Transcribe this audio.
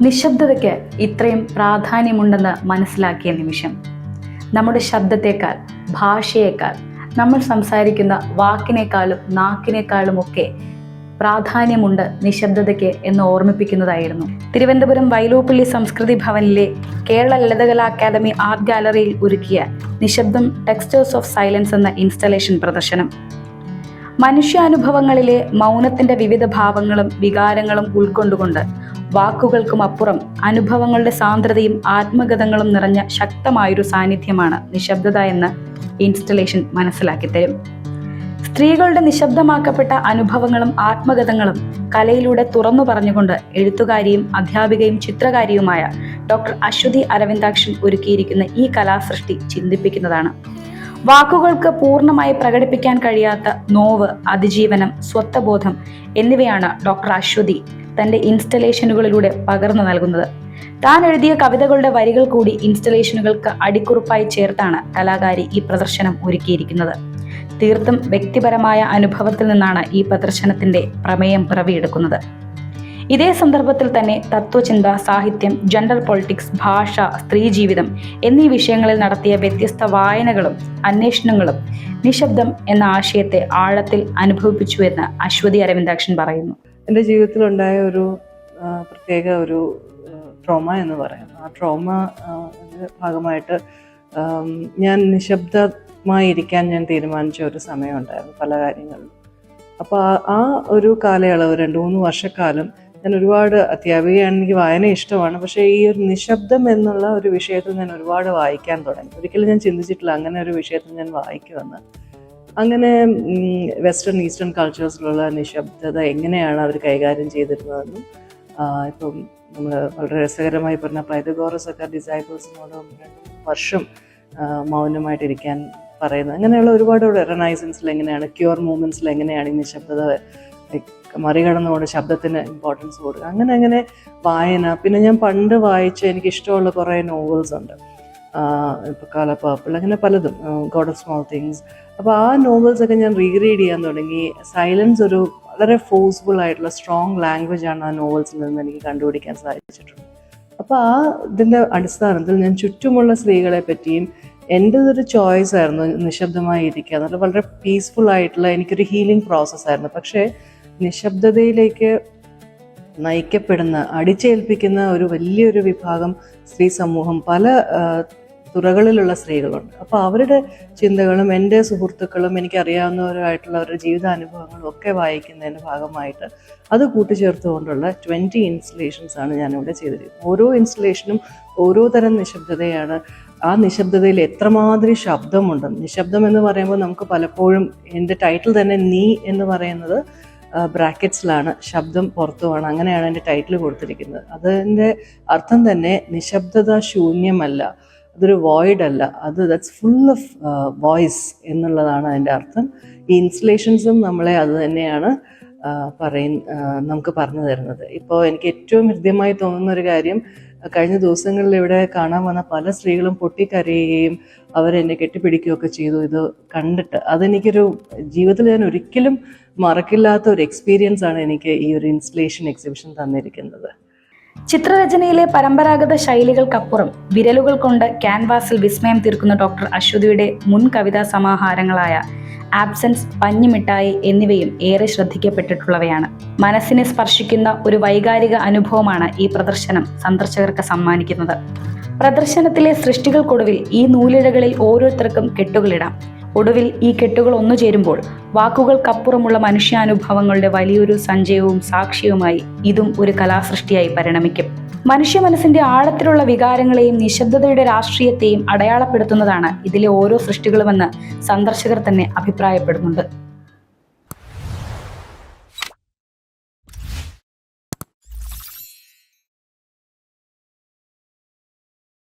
നിശബ്ദതയ്ക്ക് ഇത്രയും പ്രാധാന്യമുണ്ടെന്ന് മനസ്സിലാക്കിയ നിമിഷം. നമ്മുടെ ശബ്ദത്തേക്കാൾ, ഭാഷയേക്കാൾ, നമ്മൾ സംസാരിക്കുന്ന വാക്കിനേക്കാളും നാക്കിനേക്കാളുമൊക്കെ പ്രാധാന്യമുണ്ട് നിശബ്ദതയ്ക്ക് എന്ന് ഓർമ്മിപ്പിക്കുന്നതായിരുന്നു തിരുവനന്തപുരം വൈലോപ്പിള്ളി സംസ്കൃതി ഭവനിലെ കേരള ലളിതകലാ അക്കാദമി ആർട്ട് ഗാലറിയിൽ ഒരുക്കിയ നിശബ്ദം ടെക്സ്റ്റേഴ്സ് ഓഫ് സൈലൻസ് എന്ന ഇൻസ്റ്റലേഷൻ പ്രദർശനം. മനുഷ്യാനുഭവങ്ങളിലെ മൗനത്തിന്റെ വിവിധ ഭാവങ്ങളും വികാരങ്ങളും ഉൾക്കൊണ്ടുകൊണ്ട് വാക്കുകൾക്കും അപ്പുറം അനുഭവങ്ങളുടെ സാന്ദ്രതയും ആത്മഗതങ്ങളും നിറഞ്ഞ ശക്തമായൊരു സാന്നിധ്യമാണ് നിശബ്ദത എന്ന് ഇൻസ്റ്റലേഷൻ മനസ്സിലാക്കി തരും. സ്ത്രീകളുടെ നിശബ്ദമാക്കപ്പെട്ട അനുഭവങ്ങളും ആത്മഗതങ്ങളും കലയിലൂടെ തുറന്നു പറഞ്ഞുകൊണ്ട് എഴുത്തുകാരിയും അധ്യാപികയും ചിത്രകാരിയുമായ ഡോക്ടർ അശ്വതി അരവിന്ദാക്ഷൻ ഒരുക്കിയിരിക്കുന്ന ഈ കലാസൃഷ്ടി ചിന്തിപ്പിക്കുന്നതാണ്. വാക്കുകൾക്ക് പൂർണ്ണമായി പ്രകടിപ്പിക്കാൻ കഴിയാത്ത നോവ്, അതിജീവനം, സ്വത്വബോധം എന്നിവയാണ് ഡോക്ടർ അശ്വതി തന്റെ ഇൻസ്റ്റലേഷനുകളിലൂടെ പകർന്നു നൽകുന്നത്. താൻ എഴുതിയ കവിതകളുടെ വരികൾ കൂടി ഇൻസ്റ്റലേഷനുകൾക്ക് അടിക്കുറിപ്പായി ചേർത്താണ് കലാകാരി ഈ പ്രദർശനം ഒരുക്കിയിരിക്കുന്നത്. തീർത്തും വ്യക്തിപരമായ അനുഭവത്തിൽ നിന്നാണ് ഈ പ്രദർശനത്തിന്റെ പ്രമേയം പിറവിയെടുക്കുന്നത്. ഇതേ സന്ദർഭത്തിൽ തന്നെ തത്വചിന്ത, സാഹിത്യം, ജെൻഡർ പൊളിറ്റിക്സ്, ഭാഷ, സ്ത്രീജീവിതം എന്നീ വിഷയങ്ങളിൽ നടത്തിയ വ്യത്യസ്ത വായനകളും അന്വേഷണങ്ങളും നിശബ്ദം എന്ന ആശയത്തെ ആഴത്തിൽ അനുഭവിപ്പിച്ചു എന്ന് അശ്വതി അരവിന്ദാക്ഷൻ പറയുന്നു. എൻ്റെ ജീവിതത്തിലുണ്ടായ ഒരു പ്രത്യേക ഒരു ട്രോമ എന്ന് പറയാം. ആ ട്രോമ ഭാഗമായിട്ട് ഞാൻ നിശബ്ദമായിരിക്കാൻ ഞാൻ തീരുമാനിച്ച ഒരു സമയമുണ്ടായിരുന്നു പല കാര്യങ്ങളിലും. അപ്പോൾ ആ ഒരു കാലയളവ് 2-3 വർഷക്കാലം ഞാൻ ഒരുപാട് അധ്യാപികയാണ്, എനിക്ക് വായന ഇഷ്ടമാണ്. പക്ഷേ ഈ ഒരു നിശബ്ദം എന്നുള്ള ഒരു വിഷയത്തിൽ ഞാൻ ഒരുപാട് വായിക്കാൻ തുടങ്ങി. ഒരിക്കലും ഞാൻ ചിന്തിച്ചിട്ടില്ല അങ്ങനെ ഒരു വിഷയത്തിൽ ഞാൻ വായിക്കുമെന്ന്. അങ്ങനെ വെസ്റ്റേൺ ഈസ്റ്റേൺ കൾച്ചേഴ്സിലുള്ള നിശബ്ദത എങ്ങനെയാണ് അവർ കൈകാര്യം ചെയ്തിരുന്നതെന്നും ഇപ്പം നമ്മൾ വളരെ രസകരമായി പറഞ്ഞ പൈതഗോറസ് ഒക്കെ ഡിസൈബിൾസിനോട് 2 വർഷം മൗനമായിട്ടിരിക്കാൻ പറയുന്നത്. അങ്ങനെയുള്ള ഒരുപാട് റെനൈസൻസിൽ എങ്ങനെയാണ്, ക്യൂർ മൂവ്മെൻറ്റ്സിൽ എങ്ങനെയാണ് ഈ നിശബ്ദത മറികടന്നുകൊണ്ട് ശബ്ദത്തിന് ഇമ്പോർട്ടൻസ് കൊടുക്കുക. അങ്ങനെ വായന. പിന്നെ ഞാൻ പണ്ട് വായിച്ച എനിക്കിഷ്ടമുള്ള കുറേ നോവൽസ് ഉണ്ട്. ഇപ്പോൾ കളർ പർപ്പിൾ, അങ്ങനെ പലതും, ഗോഡ് ഓഫ് സ്മോൾ തിങ്സ്. അപ്പോൾ ആ നോവൽസൊക്കെ ഞാൻ റീഡ് ചെയ്യാൻ തുടങ്ങി. സൈലൻസ് ഒരു വളരെ ഫോഴ്സ്ഫുൾ ആയിട്ടുള്ള സ്ട്രോങ് ലാംഗ്വേജ് ആണ് ആ നോവൽസിൽ നിന്ന് എനിക്ക് കണ്ടുപിടിക്കാൻ സാധിച്ചിട്ടുണ്ട്. അപ്പോൾ ഇതിൻ്റെ അടിസ്ഥാനത്തിൽ ഞാൻ ചുറ്റുമുള്ള സ്ത്രീകളെ പറ്റിയും എൻ്റെതൊരു ചോയ്സ് ആയിരുന്നു നിശബ്ദമായി ഇരിക്കുക എന്നുള്ളത്. വളരെ പീസ്ഫുൾ ആയിട്ടുള്ള എനിക്കൊരു ഹീലിംഗ് പ്രോസസ്സായിരുന്നു. പക്ഷേ നിശബ്ദതയിലേക്ക് നയിക്കപ്പെടുന്ന, അടിച്ചേൽപ്പിക്കുന്ന ഒരു വലിയൊരു വിഭാഗം സ്ത്രീ സമൂഹം, പല തുറകളിലുള്ള സ്ത്രീകളുണ്ട്. അപ്പോൾ അവരുടെ ചിന്തകളും എൻ്റെ സുഹൃത്തുക്കളും എനിക്കറിയാവുന്നവരായിട്ടുള്ള അവരുടെ ജീവിതാനുഭവങ്ങളും ഒക്കെ വായിക്കുന്നതിൻ്റെ ഭാഗമായിട്ട് അത് കൂട്ടിച്ചേർത്തുകൊണ്ടുള്ള 20 ഇൻസ്റ്റലേഷൻസാണ് ഞാനിവിടെ ചെയ്തിരിക്കുന്നത്. ഓരോ ഇൻസ്റ്റലേഷനും ഓരോ തരം നിശബ്ദതയാണ്. ആ നിശബ്ദതയിൽ എത്രമാതിരി ശബ്ദമുണ്ട്. നിശബ്ദം എന്ന് പറയുമ്പോൾ നമുക്ക് പലപ്പോഴും എൻ്റെ ടൈറ്റിൽ തന്നെ നീ എന്ന് പറയുന്നത് ബ്രാക്കറ്റ്സിലാണ്, ശബ്ദം പുറത്തുമാണ്. അങ്ങനെയാണ് എൻ്റെ ടൈറ്റിൽ കൊടുത്തിരിക്കുന്നത്. അതിൻ്റെ അർത്ഥം തന്നെ നിശബ്ദത ശൂന്യമല്ല, അതൊരു വോയിഡ് അല്ല, ദാറ്റ്സ് ഫുൾ ഓഫ് വോയിസ് എന്നുള്ളതാണ് അതിൻ്റെ അർത്ഥം. ഈ ഇൻസ്റ്റലേഷൻസും നമ്മളെ അത് തന്നെയാണ് നമുക്ക് പറഞ്ഞു തരുന്നത്. ഇപ്പോൾ എനിക്ക് ഏറ്റവും ഹൃദ്യമായി തോന്നുന്ന ഒരു കാര്യം, കഴിഞ്ഞ ദിവസങ്ങളിൽ ഇവിടെ കാണാൻ വന്ന പല സ്ത്രീകളും പൊട്ടിക്കരയുകയും അവരെന്നെ കെട്ടിപ്പിടിക്കുകയൊക്കെ ചെയ്തു. ഇത് കണ്ടിട്ട് അതെനിക്കൊരു ജീവിതത്തിൽ ഞാൻ ഒരിക്കലും മറക്കില്ലാത്ത ഒരു എക്സ്പീരിയൻസ് ആണ് എനിക്ക് ഈ ഒരു ഇൻസ്റ്റലേഷൻ എക്സിബിഷൻ തന്നിരിക്കുന്നത്. ചിത്രരചനയിലെ പരമ്പരാഗത ശൈലികൾക്കപ്പുറം വിരലുകൾ കൊണ്ട് ക്യാൻവാസിൽ വിസ്മയം തീർക്കുന്ന ഡോക്ടർ അശ്വതിയുടെ മുൻ കവിതാ സമാഹാരങ്ങളായ ആബ്സെൻസ്, പഞ്ഞിമിഠായി എന്നിവയും ഏറെ ശ്രദ്ധിക്കപ്പെട്ടിട്ടുള്ളവയാണ്. മനസ്സിനെ സ്പർശിക്കുന്ന ഒരു വൈകാരിക അനുഭവമാണ് ഈ പ്രദർശനം സന്ദർശകർക്ക് സമ്മാനിക്കുന്നത്. പ്രദർശനത്തിലെ സൃഷ്ടികൾക്കൊടുവിൽ ഈ നൂലിഴകളിൽ ഓരോരുത്തർക്കും കെട്ടുകളിടാം. ഒടുവിൽ ഈ കെട്ടുകൾ ഒന്നുചേരുമ്പോൾ വാക്കുകൾക്കപ്പുറമുള്ള മനുഷ്യാനുഭവങ്ങളുടെ വലിയൊരു സഞ്ചയവും സാക്ഷ്യവുമായി ഇതും ഒരു കലാസൃഷ്ടിയായി പരിണമിക്കും. മനുഷ്യ മനസ്സിന്റെ ആഴത്തിലുള്ള വികാരങ്ങളെയും നിശബ്ദതയുടെ രാഷ്ട്രീയത്തെയും അടയാളപ്പെടുത്തുന്നതാണ് ഇതിലെ ഓരോ സൃഷ്ടികളുമെന്ന് സന്ദർശകർ തന്നെ അഭിപ്രായപ്പെടുന്നുണ്ട്.